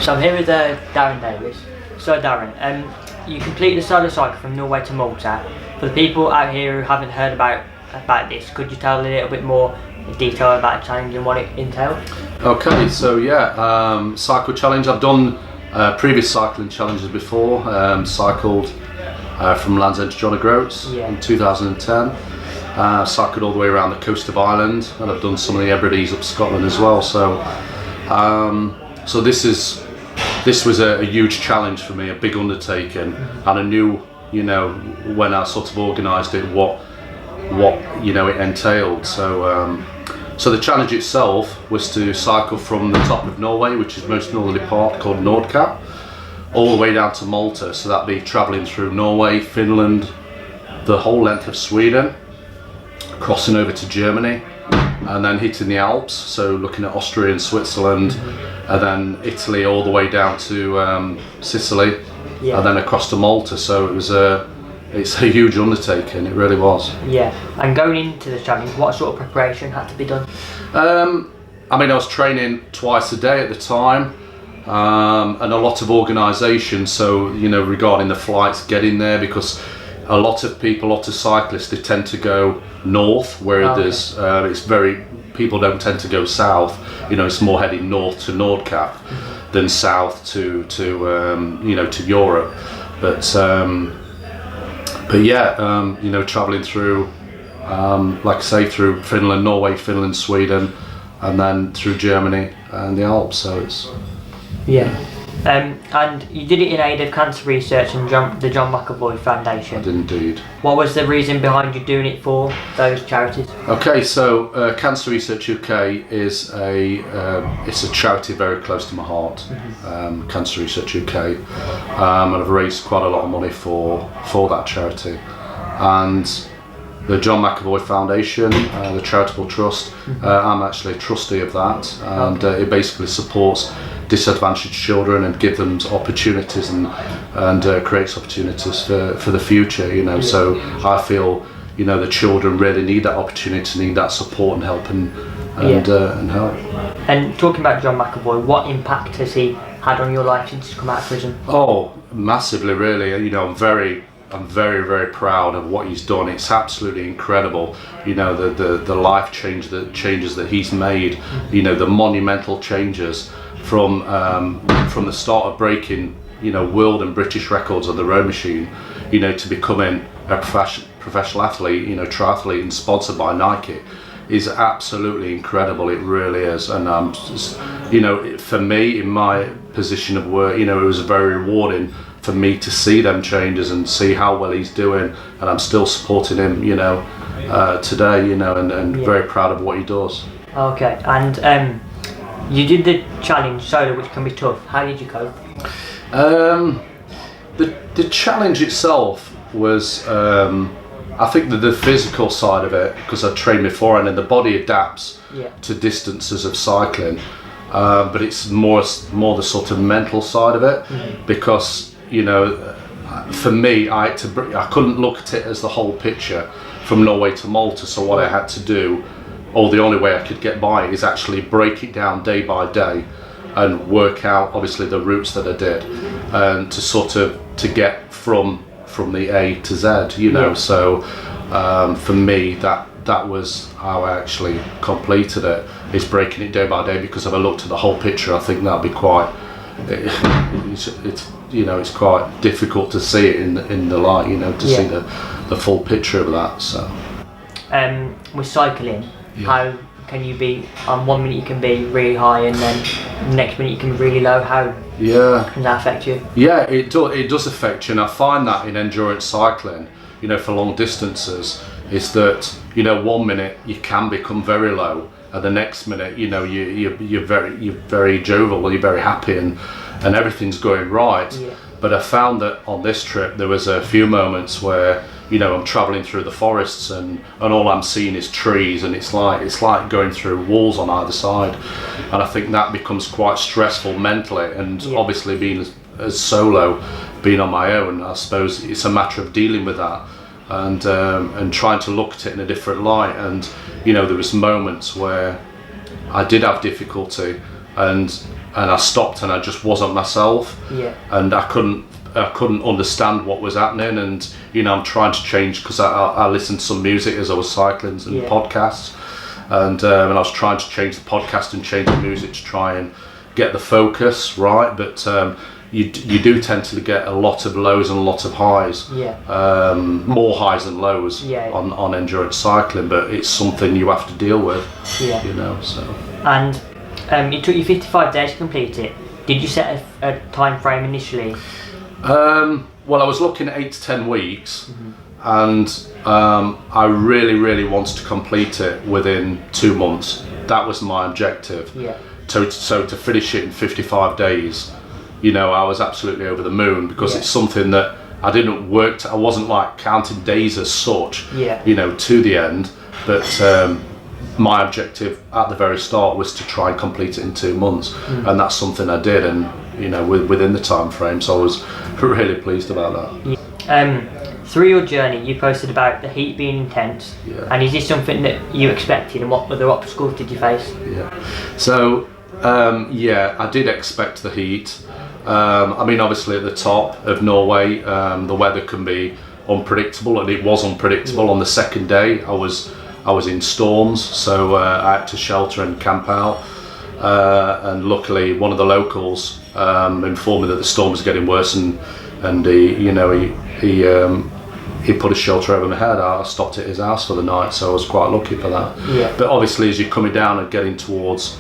So I'm here with Darren Davis. So Darren, you completed the solo cycle from Norway to Malta. For the people out here who haven't heard about this, could you tell a little bit more in detail about the challenge and what it entailed? Okay, so cycle challenge. I've done previous cycling challenges before. Cycled from Land's End to John O'Groats in 2010. Cycled all the way around the coast of Ireland, and I've done some of the Hebrides up Scotland as well. So this was a huge challenge for me, a big undertaking, and I knew, when I sort of organised it, what it entailed. So the challenge itself was to cycle from the top of Norway, which is the most northerly part, called Nordkapp, all the way down to Malta. So that'd be travelling through Norway, Finland, the whole length of Sweden, crossing over to Germany, and then hitting the Alps, so looking at Austria and Switzerland, and then Italy all the way down to Sicily, and then across to Malta. So it's a huge undertaking, it really was. Yeah, and going into the challenge, what sort of preparation had to be done? I was training twice a day at the time, and a lot of organisation, so regarding the flights, getting there, because a lot of cyclists, they tend to go north, where people don't tend to go south. It's more heading north to Nordkapp than south to Europe. But travelling through, like I say, through Finland, Norway, Finland, Sweden, and then through Germany and the Alps. So it's and you did it in aid of cancer research and the John McAvoy Foundation. I did indeed. What was the reason behind you doing it for those charities? Okay, so Cancer Research UK is it's a charity very close to my heart. Cancer Research UK, and I've raised quite a lot of money for that charity. And the John McAvoy Foundation, the charitable trust, I'm actually a trustee of that, and it basically supports disadvantaged children and give them opportunities and creates opportunities for the future. So I feel the children really need that opportunity, need that support and help and help. And talking about John McAvoy, what impact has he had on your life since he's come out of prison? Oh, massively, really. I'm very, very proud of what he's done. It's absolutely incredible. The life changes that he's made. The monumental changes from the start of breaking world and British records on the row machine, to becoming a professional athlete, triathlete, and sponsored by Nike, is absolutely incredible. It really is. And for me, in my position of work, it was very rewarding for me to see them changes and see how well he's doing, and I'm still supporting him today, and very proud of what he does. Okay, and you did the challenge solo, which can be tough. How did you cope? The challenge itself was, I think the physical side of it, because I trained beforehand, and the body adapts to distances of cycling, but it's more the sort of mental side of it, because for me, I couldn't look at it as the whole picture from Norway to Malta. So what I had to do, or the only way I could get by, is actually break it down day by day and work out obviously the routes that I did, and to get from the A to Z, So for me, that was how I actually completed it, is breaking it day by day, because if I looked at the whole picture, I think that'd be quite, it's quite difficult to see it in the light, to see the full picture of that. So with cycling, how can you be, on 1 minute you can be really high, and then the next minute you can be really low? How can that affect you? Yeah, it does affect you, and I find that in endurance cycling, for long distances, is that 1 minute you can become very low, and the next minute you're very jovial, you're very happy, and everything's going right. But I found that on this trip there was a few moments where I'm travelling through the forests, and all I'm seeing is trees, and it's like going through walls on either side, and I think that becomes quite stressful mentally. And obviously, being as solo, being on my own, I suppose it's a matter of dealing with that, and trying to look at it in a different light. And there was moments where I did have difficulty, and and I stopped, and I just wasn't myself. And I couldn't understand what was happening, and I'm trying to change, because I listened to some music as I was cycling and podcasts, and I was trying to change the podcast and change the music to try and get the focus right, but you do tend to get a lot of lows and a lot of highs, more highs than lows on endurance cycling, but it's something you have to deal with, so. And it took you 55 days to complete it. Did you set a time frame initially? Well, I was looking at 8 to 10 weeks, and I really wanted to complete it within 2 months. That was my objective. So to finish it in 55 days, I was absolutely over the moon, because it's something that I didn't work to, I wasn't like counting days as such, to the end, but my objective at the very start was to try and complete it in 2 months, and that's something I did, and within the time frame, so I was really pleased about that. Through your journey, you posted about the heat being intense, and is this something that you expected, and what other obstacles did you face? So I did expect the heat. Obviously at the top of Norway, the weather can be unpredictable, and it was unpredictable. On the second day, I was in storms, so I had to shelter and camp out, and luckily one of the locals informed me that the storm was getting worse, and he put a shelter over my head. I stopped at his house for the night, so I was quite lucky for that. But obviously, as you're coming down and getting towards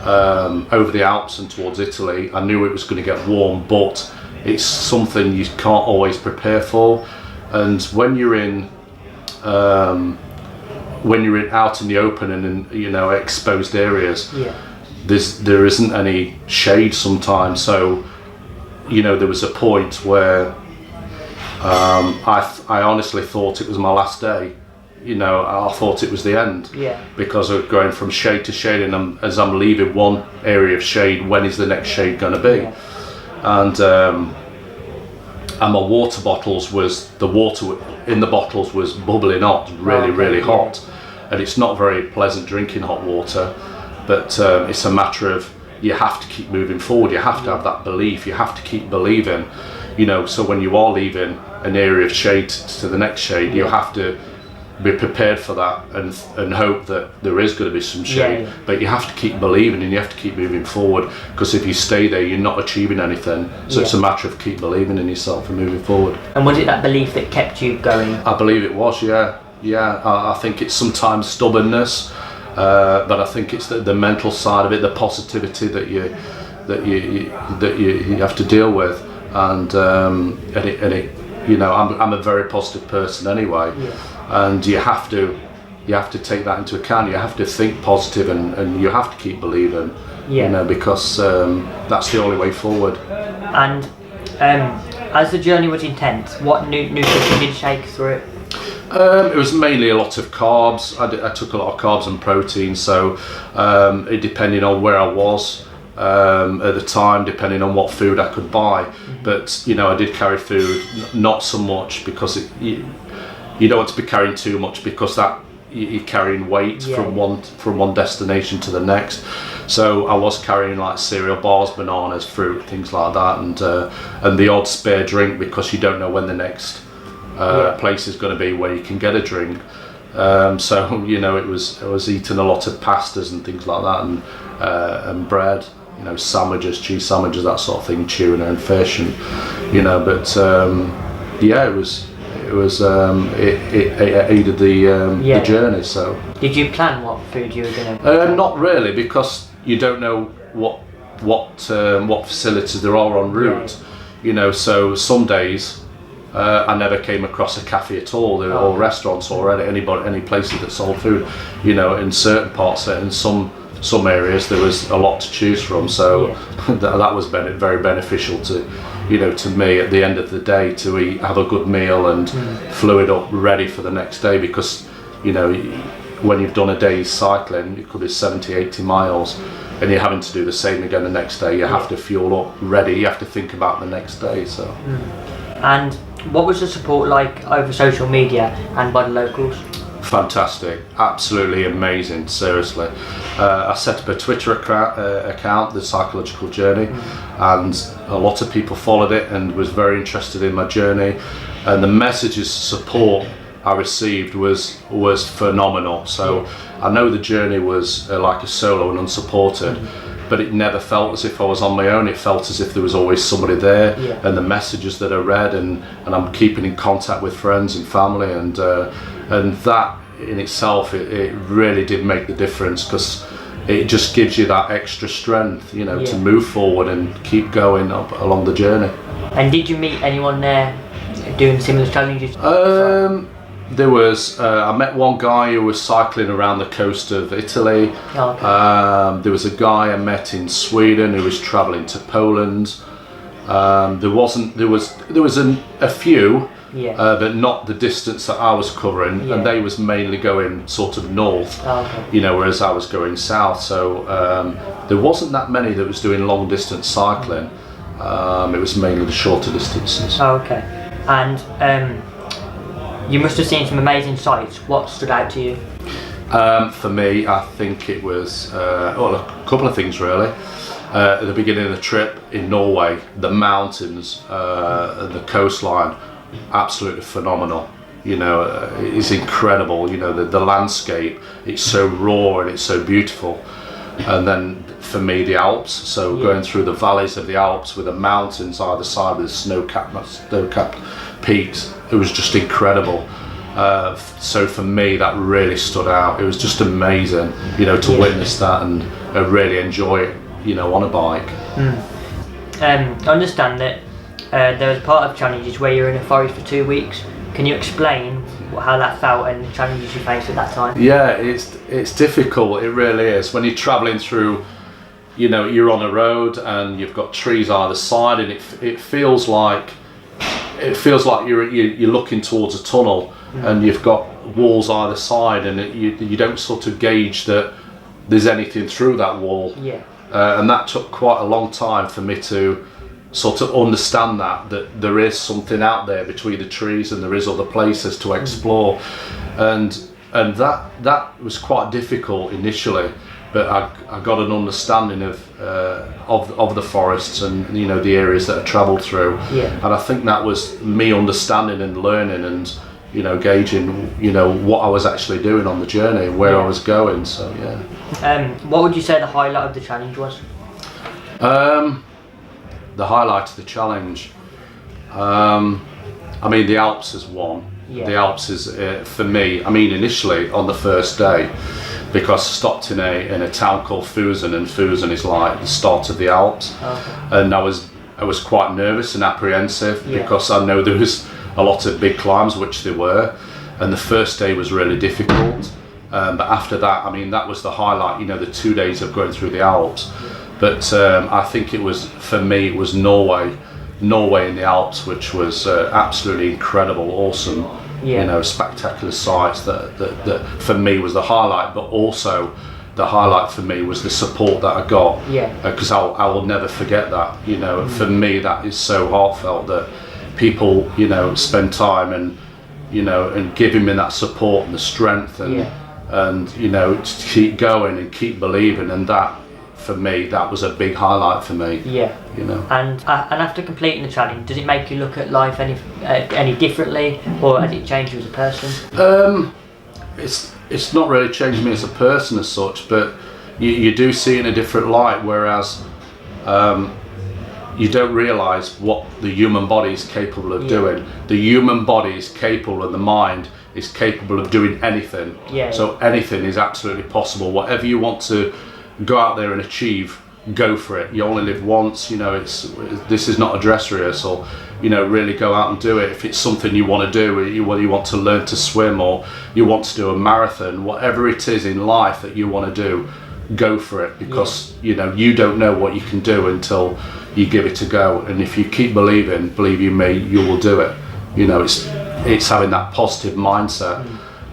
over the Alps and towards Italy, I knew it was going to get warm, but it's something you can't always prepare for. And when you're out in the open and in exposed areas, there isn't any shade sometimes. So there was a point where I honestly thought it was my last day. I thought it was the end, because of going from shade to shade, and as I'm leaving one area of shade, when is the next shade going to be? And my water bottles the water in the bottles was bubbling hot, really hot, and it's not very pleasant drinking hot water, but it's a matter of, you have to keep moving forward, you have to have that belief, you have to keep believing, so when you are leaving an area of shade to the next shade, you have to be prepared for that, and hope that there is going to be some shade, but you have to keep believing, and you have to keep moving forward, because if you stay there, you're not achieving anything. So it's a matter of keep believing in yourself and moving forward. And was it that belief that kept you going? I believe it was, I think it's sometimes stubbornness, but I think it's the mental side of it, the positivity that you have to deal with, and I'm a very positive person anyway. And you have to take that into account. You have to think positive, and you have to keep believing, because that's the only way forward. And as the journey was intense, what nutrition did you take through it? It was mainly a lot of carbs. I took a lot of carbs and protein, so it depended on where I was at the time, depending on what food I could buy. But I did carry food, not so much, because you don't want to be carrying too much, because that you're carrying weight from one destination to the next. So I was carrying like cereal bars, bananas, fruit, things like that, and the odd spare drink, because you don't know when the next place is going to be where you can get a drink. So I was eating a lot of pastas and things like that, and bread, sandwiches, cheese sandwiches, that sort of thing, tuna and fish, and it aided the journey. So did you plan what food you were going to? Not really, because you don't know what facilities there are en route. So some days I never came across a cafe at all, or restaurants, or any places that sold food. In certain parts, in some areas there was a lot to choose from. So that was very beneficial to me at the end of the day, to have a good meal and fluid up, ready for the next day, because when you've done a day's cycling, it could be 70-80 miles, and you're having to do the same again the next day. You have to fuel up, ready. You have to think about the next day. So. And what was the support like over social media and by the locals? Fantastic, absolutely amazing, seriously. I set up a Twitter account, The Psychological Journey, and a lot of people followed it and was very interested in my journey, and the messages of support I received was phenomenal. So I know the journey was like a solo and unsupported, but it never felt as if I was on my own. It felt as if there was always somebody there, and the messages that I read, and I'm keeping in contact with friends and family, and that in itself, it really did make the difference, because it just gives you that extra strength, you know, to move forward and keep going up along the journey. And did you meet anyone there doing similar challenges? There was, I met one guy who was cycling around the coast of Italy. There was a guy I met in Sweden who was travelling to Poland. There was a few, but not the distance that I was covering, and they was mainly going sort of north, you know, whereas I was going south. So there wasn't that many that was doing long distance cycling. It was mainly the shorter distances. Okay. And you must have seen some amazing sights. What stood out to you? For me, I think it was a couple of things really. At the beginning of the trip in Norway, the mountains, the coastline, absolutely phenomenal. You know, it's incredible. You know, the landscape, it's so raw and it's so beautiful. And then for me, the Alps, so going through the valleys of the Alps with the mountains either side with the snow-capped peaks, it was just incredible. So for me, that really stood out. It was just amazing, you know, to witness that and really enjoy it, you know, on a bike. I understand that there was part of challenges where you're in a forest for 2 weeks. Can you explain how that felt and the challenges you faced at that time? Yeah, it's difficult. It really is. When you're travelling through, you know, you're on a road and you've got trees either side, and it feels like you're looking towards a tunnel, and you've got walls either side, and you don't sort of gauge that there's anything through that wall. And that took quite a long time for me to sort of understand that there is something out there between the trees and there is other places to explore, and that was quite difficult initially, but I got an understanding of the forests and, you know, the areas that I travelled through, and I think that was me understanding and learning and, you know, gauging, you know, what I was actually doing on the journey, where I was going. So what would you say the highlight of the challenge was? The highlight of the challenge, I mean, the Alps is one. The Alps is, for me, I mean, initially on the first day, because I stopped in a town called Fusen, and Fusen is like the start of the Alps, and I was quite nervous and apprehensive because I know there was a lot of big climbs, which there were, and the first day was really difficult, but after that, I mean, that was the highlight, you know, the 2 days of going through the Alps. But I think it was, for me, it was Norway in the Alps, which was absolutely incredible, awesome, you know, spectacular sights that for me was the highlight. But also the highlight for me was the support that I got, because I will never forget that. You know, for me, that is so heartfelt that people, you know, spend time and, you know, and giving me that support and the strength and you know, to keep going and keep believing, and that, for me, that was a big highlight for me. You know. And after completing the challenge, does it make you look at life any differently, or has it changed you as a person? It's not really changed me as a person as such, but you do see it in a different light. Whereas you don't realise what the human body is capable of doing. The human body is capable, and the mind is capable of doing anything. So anything is absolutely possible. Whatever you want to go out there and achieve, go for it. You only live once, you know. This is not a dress rehearsal, you know. Really go out and do it. If it's something you want to do, you want to learn to swim, or you want to do a marathon, whatever it is in life that you want to do, go for it, because you know, you don't know what you can do until you give it a go. And if you keep believing, believe you me, you will do it. You know, it's having that positive mindset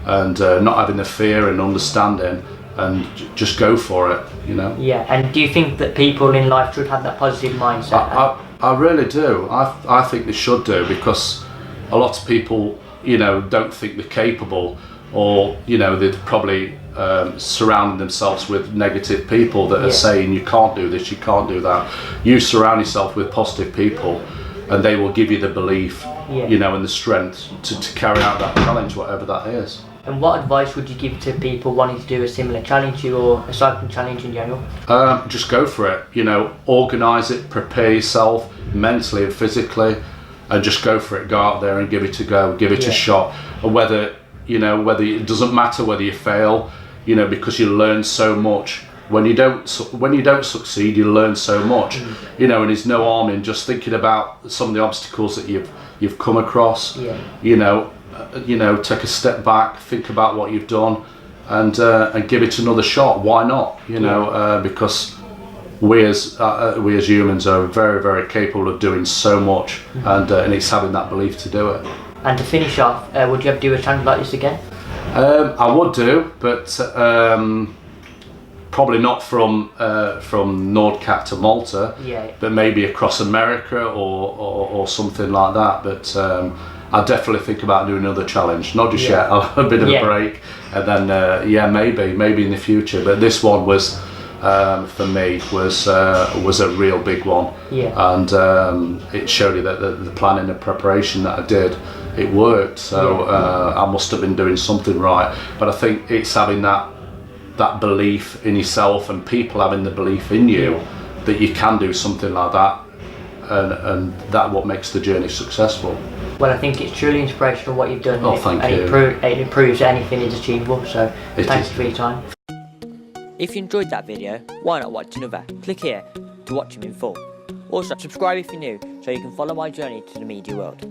and not having the fear, and understanding, and just go for it, you know. And do you think that people in life should have that positive mindset? I really do. I think they should do, because a lot of people, you know, don't think they're capable or you know, they'd probably surrounded themselves with negative people that are saying you can't do this, you can't do that. You surround yourself with positive people, and they will give you the belief, you know, and the strength to carry out that challenge, whatever that is. And what advice would you give to people wanting to do a similar challenge to you, or a cycling challenge in general? Just go for it. You know, organise it, prepare yourself mentally and physically, and just go for it. Go out there and give it a go, give it a shot. And whether, you know, whether it doesn't matter whether you fail, you know, because you learn so much. When you don't succeed, you learn so much. You know, and there's no harm in just thinking about some of the obstacles that you've come across. You know, take a step back, think about what you've done, and give it another shot. Why not? You know, because we as humans are very, very capable of doing so much, and it's having that belief to do it. And to finish off, would you ever do a challenge like this again? I would do, but probably not from Nordcat to Malta, but maybe across America or something like that. But I definitely think about doing another challenge. Not just yet. I'll have a bit of a break, and then maybe in the future. But this one was, for me, was a real big one. And it showed you that the planning and preparation that I did, it worked. So I must have been doing something right. But I think it's having that belief in yourself, and people having the belief in you that you can do something like that, and that's what makes the journey successful. Well, I think it's truly inspirational what you've done. Oh, thank you. It proves that anything is achievable, so thanks for your time. If you enjoyed that video, why not watch another? Click here to watch them in full. Also, subscribe if you're new so you can follow my journey to the media world.